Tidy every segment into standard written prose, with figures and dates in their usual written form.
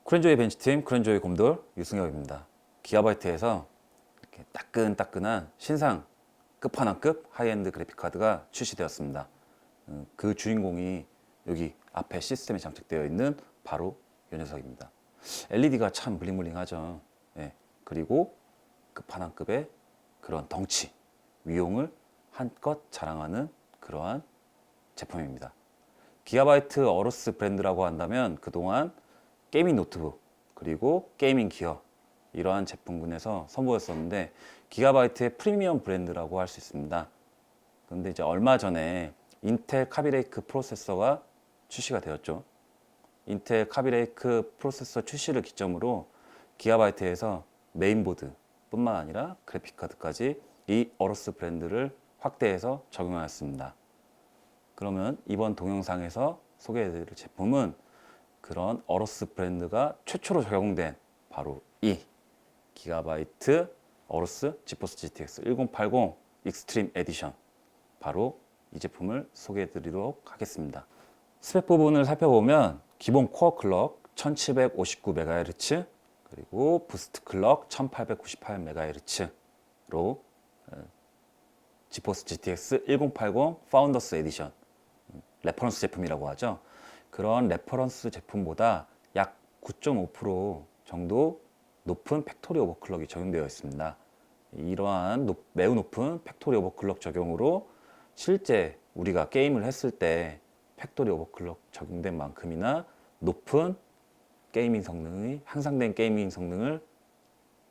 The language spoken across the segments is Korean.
쿠렌조의 벤치팀, 쿠렌조의 곰돌 유승엽입니다. 기가바이트에서 이렇게 따끈따끈한 신상 끝판왕급 하이엔드 그래픽카드가 출시되었습니다. 그 주인공이 여기 앞에 시스템에 장착되어 있는 바로 이 녀석입니다. LED가 참 블링블링하죠. 네. 그리고 끝판왕급의 그런 덩치, 위용을 한껏 자랑하는 그러한 제품입니다. 기가바이트 어로스 브랜드라고 한다면 그동안 게이밍 노트북 그리고 게이밍 기어 이러한 제품군에서 선보였었는데 기가바이트의 프리미엄 브랜드라고 할 수 있습니다. 그런데 이제 얼마 전에 인텔 카비레이크 프로세서가 출시가 되었죠. 인텔 카비레이크 프로세서 출시를 기점으로 기가바이트에서 메인보드 뿐만 아니라 그래픽카드까지 이 어로스 브랜드를 확대해서 적용하였습니다. 그러면 이번 동영상에서 소개해드릴 제품은 그런 어로스 브랜드가 최초로 적용된 바로 이 기가바이트 어로스 지포스 GTX 1080 익스트림 에디션, 바로 이 제품을 소개해 드리도록 하겠습니다. 스펙 부분을 살펴보면 기본 코어 클럭 1759MHz 그리고 부스트 클럭 1898MHz로 지포스 GTX 1080 파운더스 에디션, 레퍼런스 제품이라고 하죠. 그런 레퍼런스 제품보다 약 9.5% 정도 높은 팩토리 오버클럭이 적용되어 있습니다. 이러한 매우 높은 팩토리 오버클럭 적용으로 실제 우리가 게임을 했을 때 팩토리 오버클럭 적용된 만큼이나 높은 게이밍 성능이 향상된 게이밍 성능을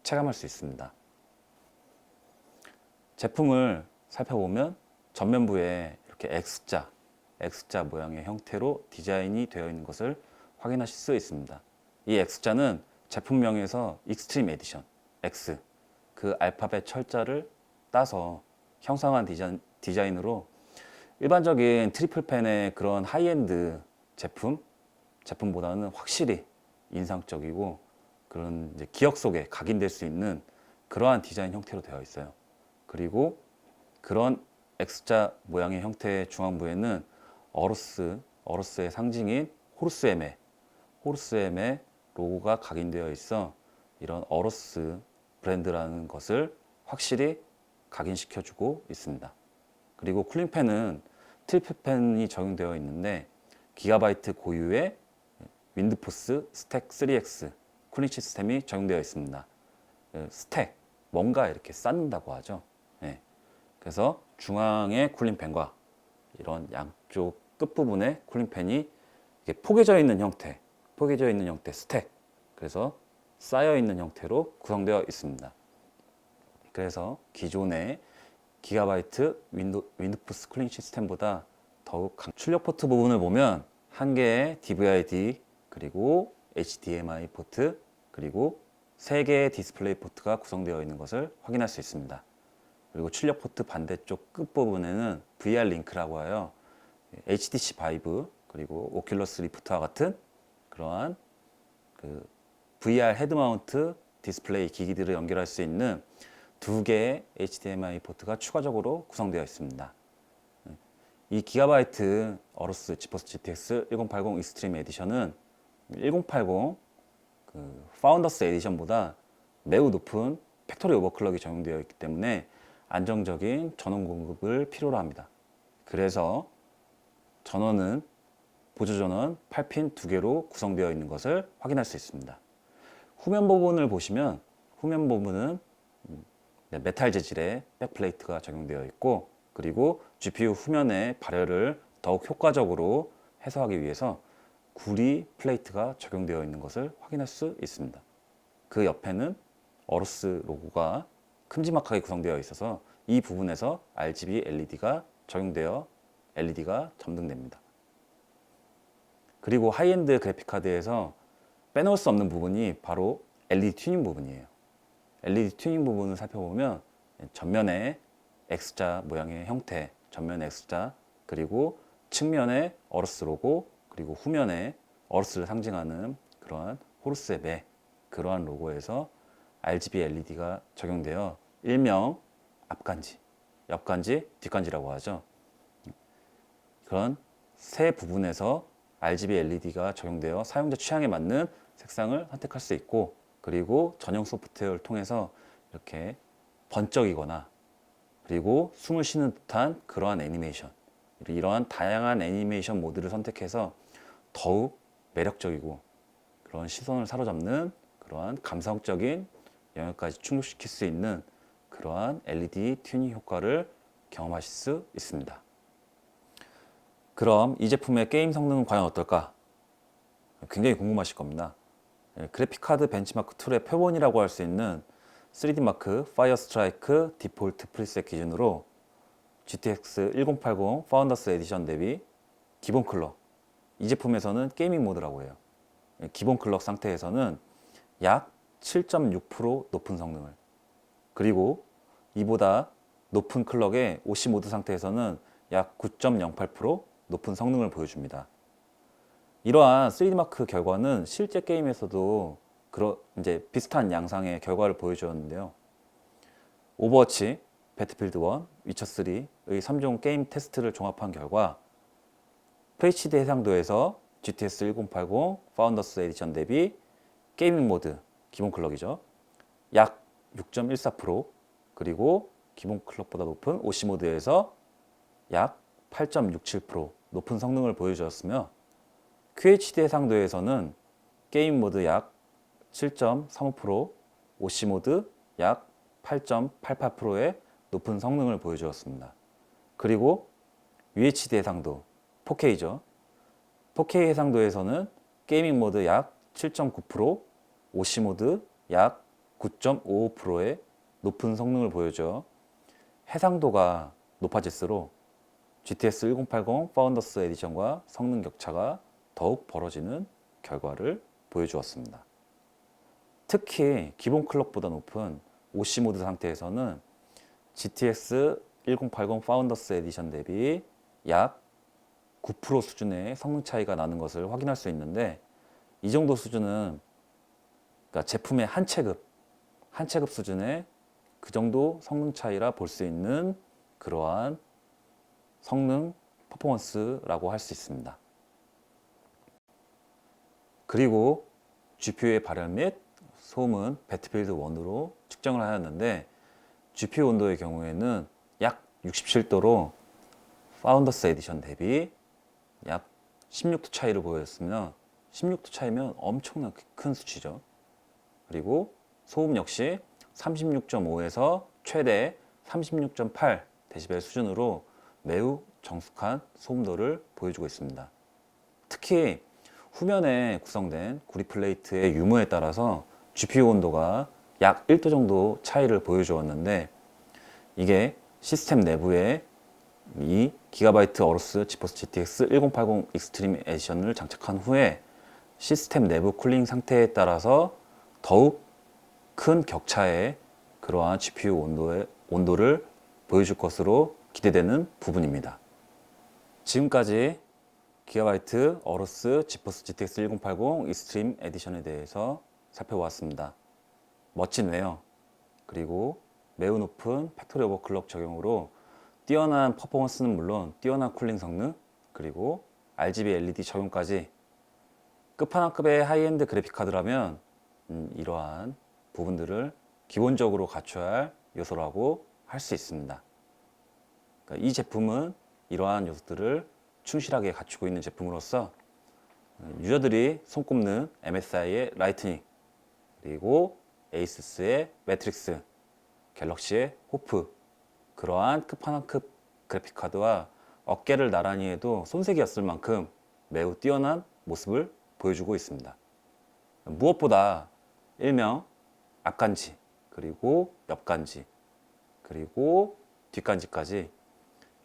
체감할 수 있습니다. 제품을 살펴보면 전면부에 이렇게 X자 모양의 형태로 디자인이 되어 있는 것을 확인하실 수 있습니다. 이 X자는 제품명에서 익스트림 에디션 X, 그 알파벳 철자를 따서 형상한 디자인으로 일반적인 트리플펜의 그런 하이엔드 제품보다는 확실히 인상적이고 그런 이제 기억 속에 각인될 수 있는 그러한 디자인 형태로 되어 있어요. 그리고 그런 X자 모양의 형태의 중앙부에는 어로스의 상징인 호르스엠의 로고가 각인되어 있어 이런 어로스 브랜드라는 것을 확실히 각인시켜주고 있습니다. 그리고 쿨링팬은 트리플팬이 적용되어 있는데 기가바이트 고유의 윈드포스 스택 3X 쿨링 시스템이 적용되어 있습니다. 스택, 뭔가 이렇게 쌓는다고 하죠. 네. 그래서 중앙의 쿨링팬과 이런 양쪽 끝부분의 쿨링팬이 이렇게 포개져 있는 형태 스택, 그래서 쌓여 있는 형태로 구성되어 있습니다. 그래서 기존의 기가바이트 윈드포스 쿨링 시스템보다 더욱 출력 포트 부분을 보면 한 개의 DVI-D 그리고 HDMI 포트 그리고 3개의 디스플레이 포트가 구성되어 있는 것을 확인할 수 있습니다. 그리고 출력 포트 반대쪽 끝부분에는 VR 링크라고 하여 HTC 바이브 그리고 오큘러스 리프트와 같은 그러한 VR 헤드 마운트 디스플레이 기기들을 연결할 수 있는 2개의 HDMI 포트가 추가적으로 구성되어 있습니다. 이 기가바이트 어로스 지포스 GTX 1080 익스트림 에디션은 1080 파운더스 에디션보다 매우 높은 팩토리 오버클럭이 적용되어 있기 때문에 안정적인 전원 공급을 필요로 합니다. 그래서 전원은 보조 전원 8핀 2개로 구성되어 있는 것을 확인할 수 있습니다. 후면 부분을 보시면 후면 부분은 메탈 재질의 백플레이트가 적용되어 있고 그리고 GPU 후면의 발열을 더욱 효과적으로 해소하기 위해서 구리 플레이트가 적용되어 있는 것을 확인할 수 있습니다. 그 옆에는 어로스 로고가 큼지막하게 구성되어 있어서 이 부분에서 RGB LED가 적용되어 LED가 점등됩니다. 그리고 하이엔드 그래픽카드에서 빼놓을 수 없는 부분이 바로 LED 튜닝 부분이에요. LED 튜닝 부분을 살펴보면 전면에 X자 모양의 형태, 전면 X자, 그리고 측면에 어로스 로고, 그리고 후면에 어로스를 상징하는 그러한 호르스의 매, 그러한 로고에서 RGB LED가 적용되어 일명 앞간지, 옆간지, 뒷간지라고 하죠. 그런 세 부분에서 RGB LED가 적용되어 사용자 취향에 맞는 색상을 선택할 수 있고, 그리고 전용 소프트웨어를 통해서 이렇게 번쩍이거나 그리고 숨을 쉬는 듯한 그러한 애니메이션, 이러한 다양한 애니메이션 모드를 선택해서 더욱 매력적이고 그런 시선을 사로잡는 그러한 감성적인 영역까지 충족시킬 수 있는 그러한 LED 튜닝 효과를 경험하실 수 있습니다. 그럼 이 제품의 게임 성능은 과연 어떨까? 굉장히 궁금하실 겁니다. 그래픽카드 벤치마크 툴의 표본이라고 할 수 있는 3D 마크 파이어 스트라이크 디폴트 프리셋 기준으로 GTX 1080 파운더스 에디션 대비 기본 클럭, 이 제품에서는 게이밍 모드라고 해요. 기본 클럭 상태에서는 약 7.6% 높은 성능을, 그리고 이보다 높은 클럭의 OC 모드 상태에서는 약 9.08% 높은 성능을 보여줍니다. 이러한 3D 마크 결과는 실제 게임에서도 이제 비슷한 양상의 결과를 보여주었는데요. 오버워치, 배틀필드 1, 위쳐 3의 3종 게임 테스트를 종합한 결과 FHD 해상도에서 GTX 1080 파운더스 에디션 대비 게이밍 모드 기본 클럭이죠. 약 6.14%, 그리고 기본 클럭보다 높은 OC 모드에서 약 8.67% 높은 성능을 보여주었으며, QHD 해상도에서는 게임 모드 약 7.35%, OC 모드 약 8.88%의 높은 성능을 보여주었습니다. 그리고 UHD 해상도 4K죠. 4K 해상도에서는 게이밍 모드 약 7.9%, OC 모드 약 9.55%의 높은 성능을 보여줘 해상도가 높아질수록 GTX 1080 파운더스 에디션과 성능 격차가 더욱 벌어지는 결과를 보여주었습니다. 특히 기본 클럭보다 높은 OC 모드 상태에서는 GTX 1080 파운더스 에디션 대비 약 9% 수준의 성능 차이가 나는 것을 확인할 수 있는데, 이 정도 수준은 그러니까 제품의 한 체급 수준의 그 정도 성능 차이라 볼 수 있는 그러한 성능 퍼포먼스라고 할 수 있습니다. 그리고 GPU의 발열 및 소음은 배틀필드 1으로 측정을 하였는데, GPU 온도의 경우에는 약 67도로 파운더스 에디션 대비 약 16도 차이를 보였으며, 16도 차이면 엄청나게 큰 수치죠. 그리고 소음 역시 36.5에서 최대 36.8 데시벨 수준으로 매우 정숙한 소음도를 보여주고 있습니다. 특히 후면에 구성된 구리 플레이트의 유무에 따라서 GPU 온도가 약 1도 정도 차이를 보여주었는데, 이게 시스템 내부에 이 기가바이트 어로스 지포스 GTX 1080 익스트림 에디션을 장착한 후에 시스템 내부 쿨링 상태에 따라서 더욱 큰 격차의 그러한 GPU 온도를 보여줄 것으로 기대되는 부분입니다. 지금까지 기가바이트 어로스 지포스 GTX 1080 익스트림 에디션에 대해서 살펴보았습니다. 멋진 외형, 그리고 매우 높은 팩토리 오버클럭 적용으로 뛰어난 퍼포먼스는 물론 뛰어난 쿨링 성능, 그리고 RGB LED 적용까지 끝판왕급의 하이엔드 그래픽카드라면 이러한 부분들을 기본적으로 갖춰야 할 요소라고 할 수 있습니다. 그러니까 이 제품은 이러한 요소들을 충실하게 갖추고 있는 제품으로서 유저들이 손꼽는 MSI의 라이트닝, 그리고 에이수스의 매트릭스, 갤럭시의 호프, 그러한 끝판왕급 그래픽카드와 어깨를 나란히 해도 손색이 없을 만큼 매우 뛰어난 모습을 보여주고 있습니다. 무엇보다 일명 앞간지, 그리고 옆간지, 그리고 뒷간지까지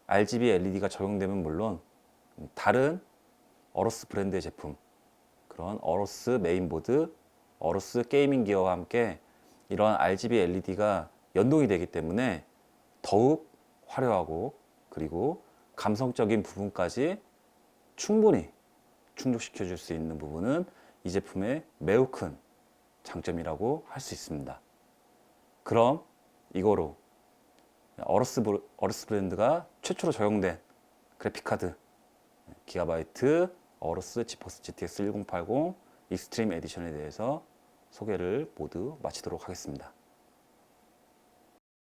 RGB LED가 적용되면 물론 다른 어로스 브랜드의 제품, 그런 어로스 메인보드, 어로스 게이밍 기어와 함께 이러한 RGB LED가 연동이 되기 때문에 더욱 화려하고 그리고 감성적인 부분까지 충분히 충족시켜 줄 수 있는 부분은 이 제품의 매우 큰 장점이라고 할 수 있습니다. 그럼 이거로 어로스 브랜드가 최초로 적용된 그래픽카드 기가바이트 어로스 지포스 GTX 1080 익스트림 에디션에 대해서 소개를 모두 마치도록 하겠습니다.